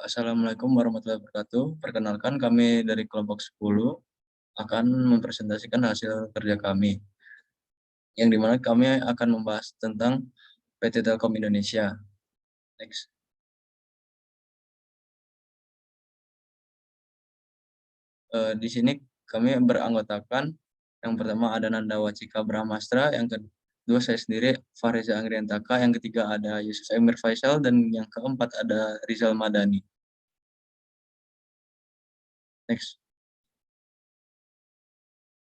Assalamualaikum warahmatullahi wabarakatuh. Perkenalkan kami dari kelompok 10 akan mempresentasikan hasil kerja kami, yang dimana kami akan membahas tentang PT Telkom Indonesia. Next. Di sini kami beranggotakan, yang pertama ada Nanda Wacika Brahmastra, yang kedua saya sendiri Fahriza Angriantaka, yang ketiga ada Yusuf Emir Faisal, dan yang keempat ada Rizal Madani. Next.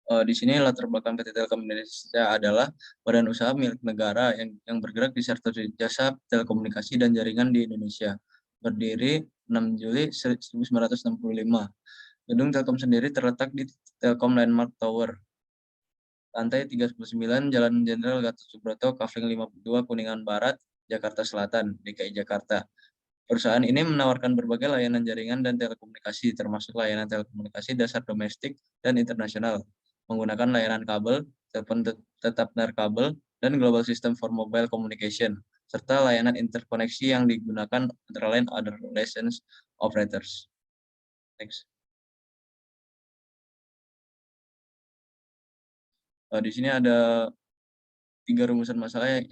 Di sini latar belakang PT Telkom Indonesia adalah badan usaha milik negara yang bergerak di sektor jasa telekomunikasi dan jaringan di Indonesia. Berdiri 6 Juli 1965. Gedung Telkom sendiri terletak di Telkom Landmark Tower, lantai 39, Jalan Jenderal Gatot Subroto, Kavling 52, Kuningan Barat, Jakarta Selatan, DKI Jakarta. Perusahaan ini menawarkan berbagai layanan jaringan dan telekomunikasi, termasuk layanan telekomunikasi dasar domestik dan internasional, menggunakan layanan kabel, telepon tetap nirkabel, dan global system for mobile communication, serta layanan interkoneksi yang digunakan antara lain other licensed operators. Next. Di sini ada 3 rumusan masalah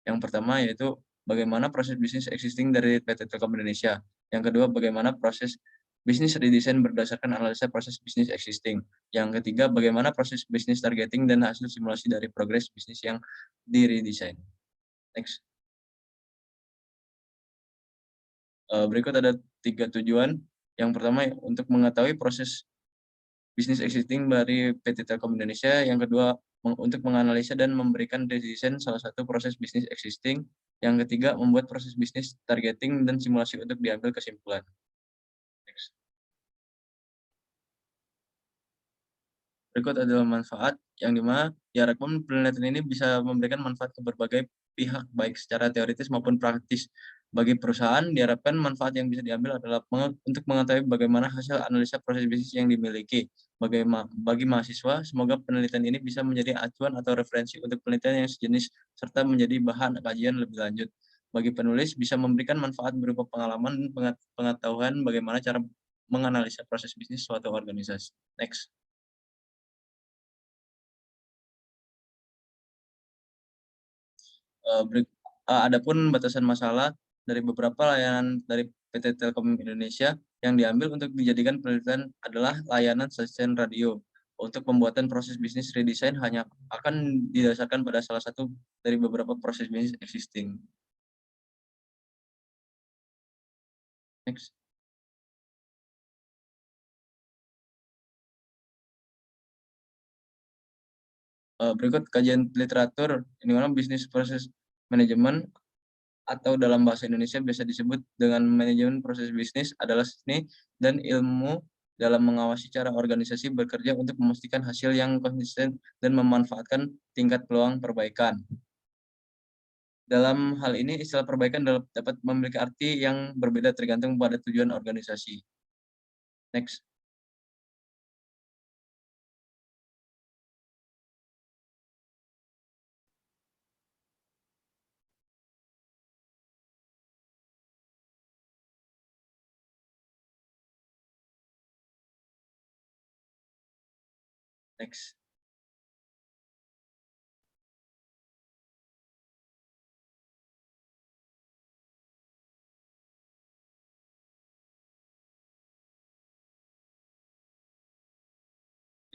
yang pertama yaitu bagaimana proses bisnis existing dari PT Telkom Indonesia. Yang kedua, bagaimana proses bisnis redesign berdasarkan analisa proses bisnis existing. Yang ketiga, bagaimana proses bisnis targeting dan hasil simulasi dari progres bisnis yang di-redesign. Next. Berikut ada 3 tujuan. Yang pertama, untuk mengetahui proses bisnis existing dari PT Telkom Indonesia. Yang kedua, untuk menganalisa dan memberikan desain salah satu proses bisnis existing. Yang ketiga, membuat proses bisnis targeting dan simulasi untuk diambil kesimpulan. Next. Berikut adalah manfaat yang dimana diharapkan penelitian ini bisa memberikan manfaat ke berbagai pihak, baik secara teoritis maupun praktis. Bagi perusahaan, diharapkan manfaat yang bisa diambil adalah untuk mengetahui bagaimana hasil analisa proses bisnis yang dimiliki. Bagi mahasiswa, semoga penelitian ini bisa menjadi acuan atau referensi untuk penelitian yang sejenis, serta menjadi bahan kajian lebih lanjut. Bagi penulis, bisa memberikan manfaat berupa pengalaman dan pengetahuan bagaimana cara menganalisa proses bisnis suatu organisasi. Next. Adapun batasan masalah dari beberapa layanan dari PT Telkom Indonesia yang diambil untuk dijadikan penelitian adalah layanan stasiun radio. Untuk pembuatan proses bisnis redesign hanya akan didasarkan pada salah satu dari beberapa proses bisnis existing. Next. Berikut kajian literatur, ini mana bisnis proses manajemen atau dalam bahasa Indonesia biasa disebut dengan manajemen proses bisnis adalah seni dan ilmu dalam mengawasi cara organisasi bekerja untuk memastikan hasil yang konsisten dan memanfaatkan tingkat peluang perbaikan. Dalam hal ini, istilah perbaikan dapat memiliki arti yang berbeda tergantung pada tujuan organisasi. Next. Next.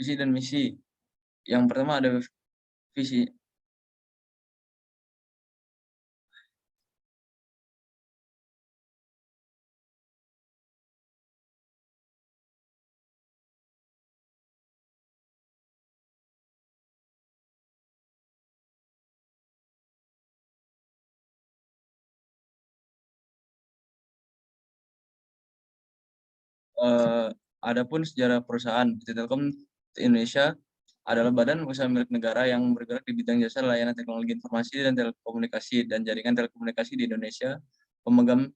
Visi dan misi. Yang pertama ada visi. Adapun sejarah perusahaan, PT Telkom Indonesia adalah badan usaha milik negara yang bergerak di bidang jasa layanan teknologi informasi dan telekomunikasi dan jaringan telekomunikasi di Indonesia. Pemegang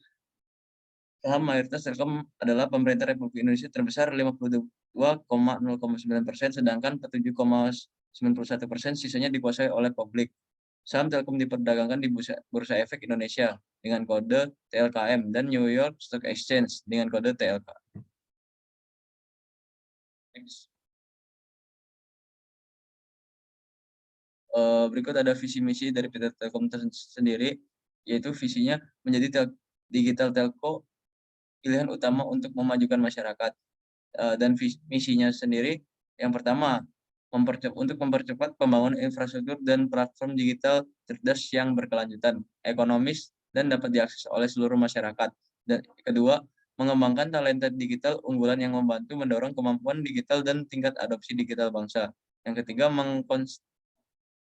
saham mayoritas Telkom adalah pemerintah Republik Indonesia terbesar 52,09%, sedangkan 47,91% sisanya dikuasai oleh publik. Saham Telkom diperdagangkan di Bursa Efek Indonesia. dengan kode TLKM dan New York Stock Exchange dengan kode TLK. Next. Berikut ada visi misi dari PT Telkom sendiri, yaitu visinya menjadi digital telco pilihan utama untuk memajukan masyarakat. Dan misinya sendiri, yang pertama, untuk mempercepat pembangunan infrastruktur dan platform digital cerdas yang berkelanjutan, ekonomis, dan dapat diakses oleh seluruh masyarakat. Dan kedua, mengembangkan talenta digital unggulan yang membantu mendorong kemampuan digital dan tingkat adopsi digital bangsa. Yang ketiga,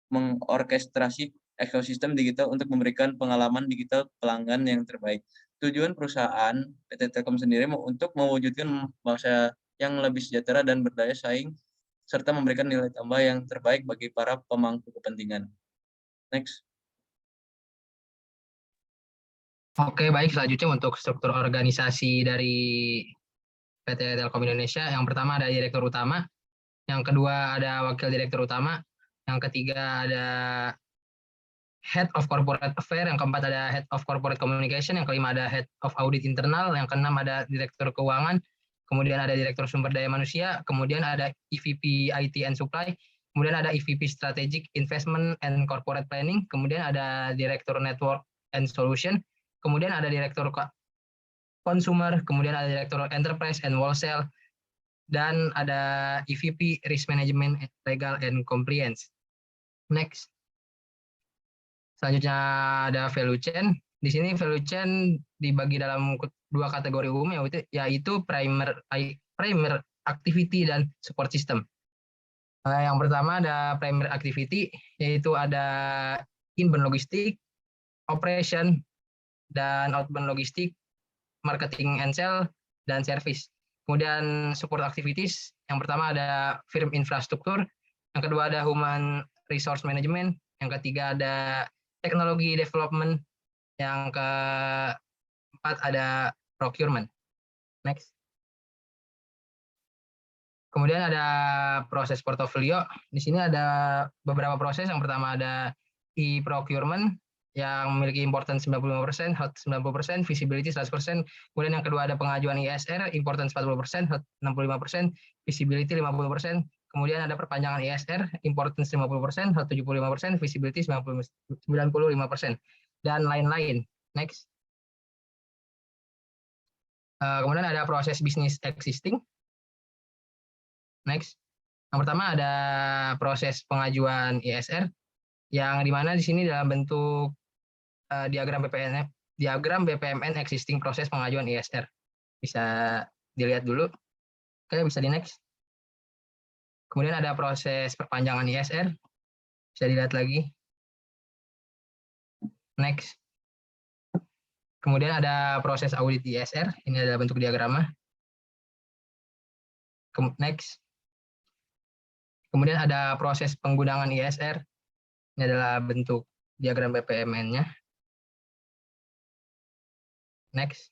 mengorkestrasi ekosistem digital untuk memberikan pengalaman digital pelanggan yang terbaik. Tujuan perusahaan PT Telkom sendiri untuk mewujudkan bangsa yang lebih sejahtera dan berdaya saing, serta memberikan nilai tambah yang terbaik bagi para pemangku kepentingan. Next. Oke, baik. Selanjutnya untuk struktur organisasi dari PT Telkom Indonesia. Yang pertama ada direktur utama, yang kedua ada wakil direktur utama, yang ketiga ada Head of Corporate Affairs, yang keempat ada Head of Corporate Communication, yang kelima ada Head of Audit Internal, yang keenam ada Direktur Keuangan, kemudian ada Direktur Sumber Daya Manusia, kemudian ada EVP IT and Supply, kemudian ada EVP Strategic Investment and Corporate Planning, kemudian ada Direktur Network and Solution, kemudian ada Direktur Consumer, kemudian ada Direktur Enterprise and Wholesale, dan ada EVP Risk Management, Legal and Compliance. Next. Selanjutnya ada value chain. Di sini value chain dibagi dalam dua kategori umum, yaitu primer activity dan support system. Yang pertama ada primer activity, yaitu ada inbound logistik, operation, dan outbound logistik, marketing and sale, dan service. Kemudian support activities, yang pertama ada firm infrastruktur, yang kedua ada human resource management, yang ketiga ada teknologi development, yang keempat ada procurement. Next. Kemudian ada proses portofolio. Di sini ada beberapa proses. Yang pertama ada e-procurement yang memiliki importance 95%, hot 90%, visibility 100%. Kemudian yang kedua ada pengajuan ISR, importance 40%, hot 65%, visibility 50%. Kemudian ada perpanjangan ISR, importance 50%, hot 75%, visibility 95%, dan lain-lain. Next. Kemudian ada proses bisnis existing. Next. Yang pertama ada proses pengajuan ISR, yang dimana di sini dalam bentuk diagram BPMN existing proses pengajuan ISR. Bisa dilihat dulu. Oke, bisa di next. Kemudian ada proses perpanjangan ISR. Bisa dilihat lagi. Next. Kemudian ada proses audit ISR. Ini adalah bentuk diagramnya. Next. Kemudian ada proses penggunaan ISR. Ini adalah bentuk diagram BPMN-nya. Next.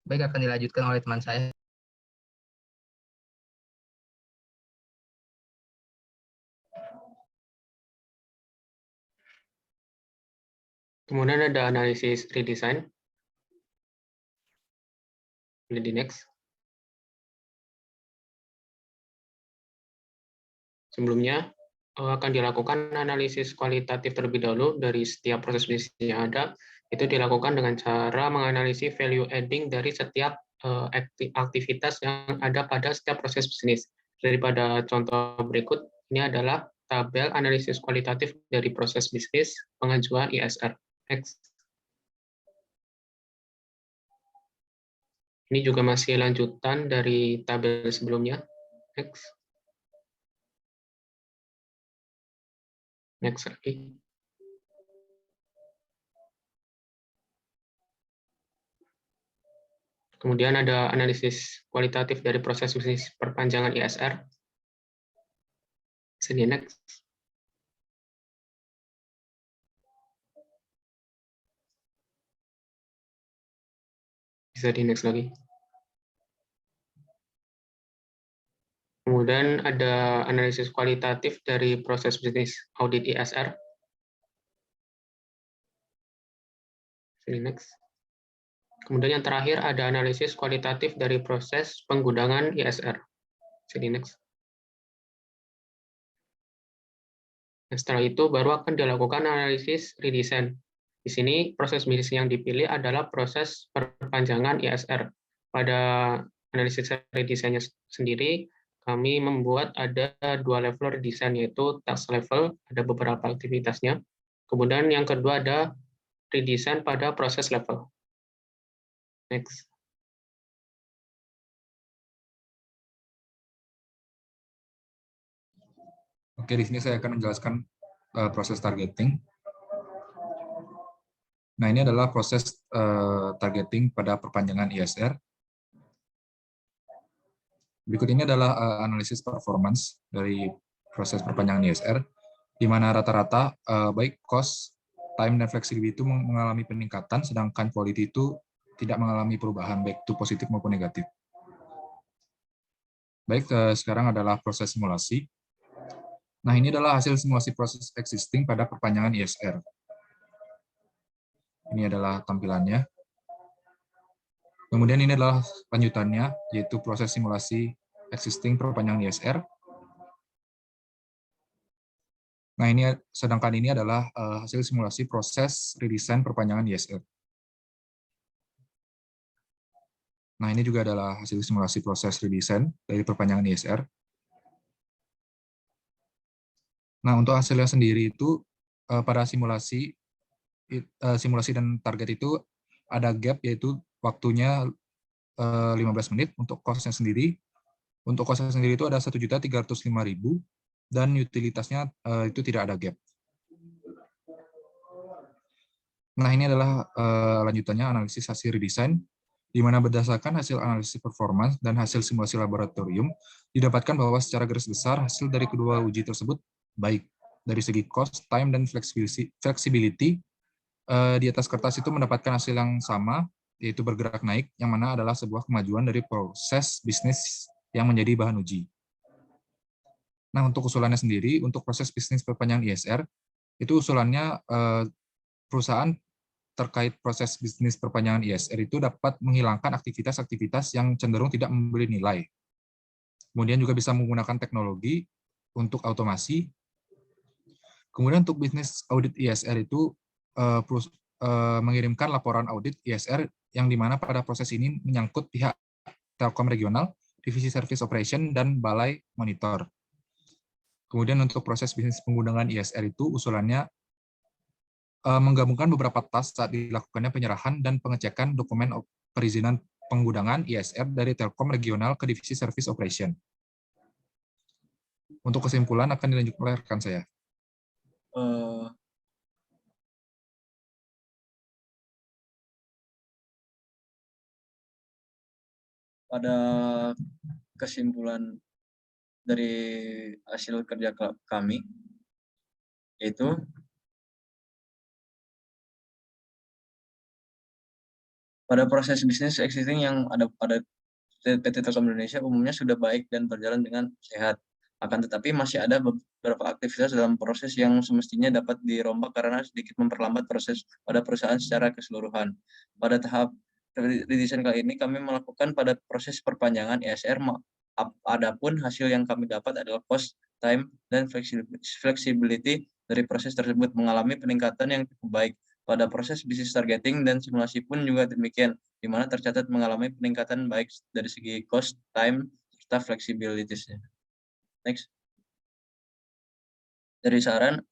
Baik, akan dilanjutkan oleh teman saya. Kemudian ada analisis redesign. Boleh di next. Sebelumnya akan dilakukan analisis kualitatif terlebih dahulu dari setiap proses bisnis yang ada. Itu dilakukan dengan cara menganalisis value adding dari setiap aktivitas yang ada pada setiap proses bisnis. Daripada contoh berikut, ini adalah tabel analisis kualitatif dari proses bisnis pengajuan ISR. Next. Ini juga masih lanjutan dari tabel sebelumnya. Next. Next lagi. Kemudian ada analisis kualitatif dari proses bisnis perpanjangan ISR. Bisa di next. Bisa di next lagi. Kemudian ada analisis kualitatif dari proses bisnis audit ISR. Sini next. Kemudian yang terakhir ada analisis kualitatif dari proses penggunaan ISR. Sini next. Nah, setelah itu baru akan dilakukan analisis redesign. Di sini proses bisnis yang dipilih adalah proses perpanjangan ISR. Pada analisis redesign-nya sendiri, kami membuat ada 2 level redesign, yaitu task level, ada beberapa aktivitasnya. Kemudian yang kedua ada redesign pada proses level. Next. Oke, di sini saya akan menjelaskan proses targeting. Nah, ini adalah proses targeting pada perpanjangan ISR. Berikut ini adalah analisis performance dari proses perpanjangan ISR, di mana rata-rata baik cost, time, dan flexibility itu mengalami peningkatan, sedangkan quality itu tidak mengalami perubahan, baik itu positif maupun negatif. Baik, sekarang adalah proses simulasi. Nah, ini adalah hasil simulasi proses existing pada perpanjangan ISR. Ini adalah tampilannya. Kemudian ini adalah lanjutannya, yaitu proses simulasi existing perpanjangan ISR. Nah, sedangkan ini adalah hasil simulasi proses redesign perpanjangan ISR. Nah, ini juga adalah hasil simulasi proses redesign dari perpanjangan ISR. Nah, untuk hasilnya sendiri itu pada simulasi dan target itu ada gap, yaitu waktunya 15 menit untuk cost-nya sendiri. Untuk cost-nya sendiri itu ada 1.305.000 dan utilitasnya itu tidak ada gap. Nah, ini adalah lanjutannya analisis hasil redesign, di mana berdasarkan hasil analisis performance dan hasil simulasi laboratorium, didapatkan bahwa secara garis besar hasil dari kedua uji tersebut baik dari segi cost, time, dan flexibility. Di atas kertas itu mendapatkan hasil yang sama, yaitu bergerak naik, yang mana adalah sebuah kemajuan dari proses bisnis yang menjadi bahan uji. Nah, untuk usulannya sendiri, untuk proses bisnis perpanjangan ISR, itu usulannya perusahaan terkait proses bisnis perpanjangan ISR itu dapat menghilangkan aktivitas-aktivitas yang cenderung tidak memberi nilai. Kemudian juga bisa menggunakan teknologi untuk otomasi. Kemudian untuk bisnis audit ISR itu mengirimkan laporan audit ISR yang dimana pada proses ini menyangkut pihak Telkom Regional, Divisi Service Operation, dan Balai Monitor. Kemudian untuk proses bisnis penggunaan ISR itu usulannya menggabungkan beberapa task saat dilakukannya penyerahan dan pengecekan dokumen perizinan penggunaan ISR dari Telkom Regional ke Divisi Service Operation. Untuk kesimpulan akan dilanjutkan oleh rekan saya. Pada kesimpulan dari hasil kerja kami, yaitu pada proses bisnis existing yang ada pada PT Telkom Indonesia umumnya sudah baik dan berjalan dengan sehat. Akan tetapi masih ada beberapa aktivitas dalam proses yang semestinya dapat dirombak karena sedikit memperlambat proses pada perusahaan secara keseluruhan. Pada tahap redesign kali ini kami melakukan pada proses perpanjangan ISR, adapun hasil yang kami dapat adalah cost, time, dan flexibility dari proses tersebut mengalami peningkatan yang cukup baik. Pada proses bisnis targeting dan simulasi pun juga demikian, di mana tercatat mengalami peningkatan baik dari segi cost, time, serta flexibilities-nya. Next. Dari saran,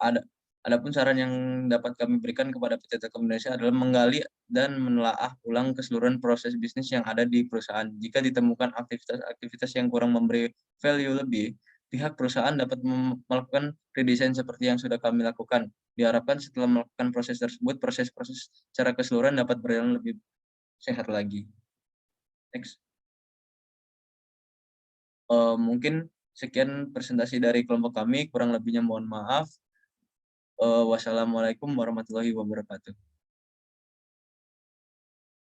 adapun saran yang dapat kami berikan kepada PT Telkom Indonesia adalah menggali dan menelaah ulang keseluruhan proses bisnis yang ada di perusahaan. Jika ditemukan aktivitas-aktivitas yang kurang memberi value lebih, pihak perusahaan dapat melakukan redesign seperti yang sudah kami lakukan. Diharapkan setelah melakukan proses tersebut, proses-proses secara keseluruhan dapat berjalan lebih sehat lagi. Next. Mungkin sekian presentasi dari kelompok kami, kurang lebihnya mohon maaf. Wassalamualaikum warahmatullahi wabarakatuh.